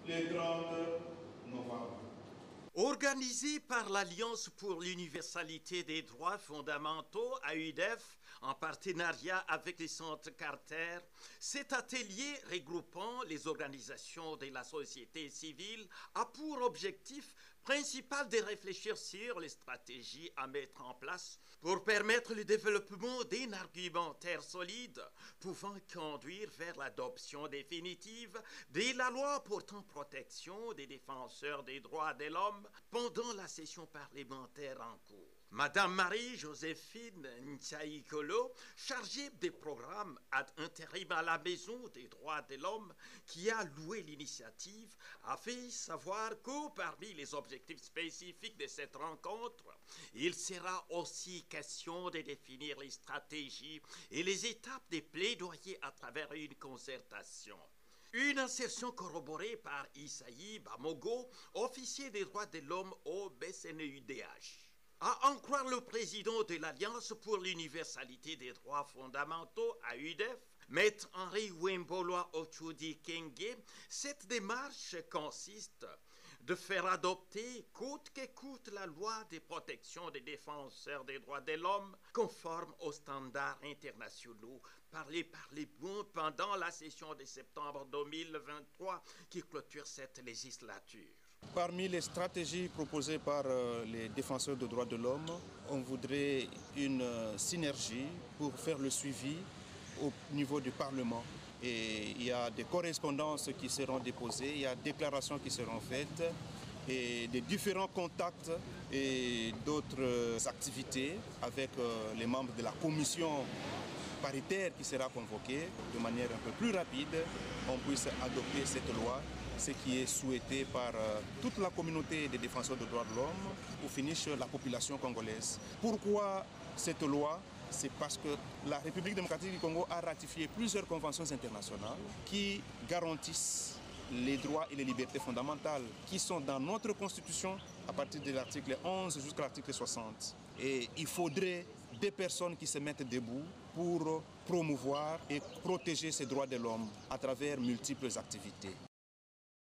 le 30 novembre. Organisé par l'Alliance pour l'universalité des droits fondamentaux, AUDF, en partenariat avec les centres Carter, cet atelier regroupant les organisations de la société civile a pour objectif principal de réfléchir sur les stratégies à mettre en place pour permettre le développement d'un argumentaire solide pouvant conduire vers l'adoption définitive de la loi portant protection des défenseurs des droits de l'homme pendant la session parlementaire en cours. Madame Marie-Joséphine Ntsaïkolo, chargée des programmes ad intérim à la Maison des droits de l'homme, qui a loué l'initiative, a fait savoir que parmi les objectifs spécifiques de cette rencontre, il sera aussi question de définir les stratégies et les étapes des plaidoyers à travers une concertation. Une insertion corroborée par Isaïe Bamogo, officier des droits de l'homme au BCNUDH. À en croire le président de l'Alliance pour l'universalité des droits fondamentaux, AUDF, Maître Henri Wemboloa Ochudi Kenge, cette démarche consiste de faire adopter coûte que coûte la loi de protection des défenseurs des droits de l'homme conforme aux standards internationaux parlés par les bons pendant la session de septembre 2023 qui clôture cette législature. Parmi les stratégies proposées par les défenseurs des droits de l'homme, on voudrait une synergie pour faire le suivi au niveau du Parlement. Et il y a des correspondances qui seront déposées, il y a des déclarations qui seront faites et des différents contacts et d'autres activités avec les membres de la commission paritaire qui sera convoquée de manière un peu plus rapide, on puisse adopter cette loi, ce qui est souhaité par toute la communauté des défenseurs des droits de l'homme, au finish la population congolaise. Pourquoi cette loi ? C'est parce que la République démocratique du Congo a ratifié plusieurs conventions internationales qui garantissent les droits et les libertés fondamentales qui sont dans notre Constitution à partir de l'article 11 jusqu'à l'article 60. Et il faudrait des personnes qui se mettent debout pour promouvoir et protéger ces droits de l'homme à travers multiples activités.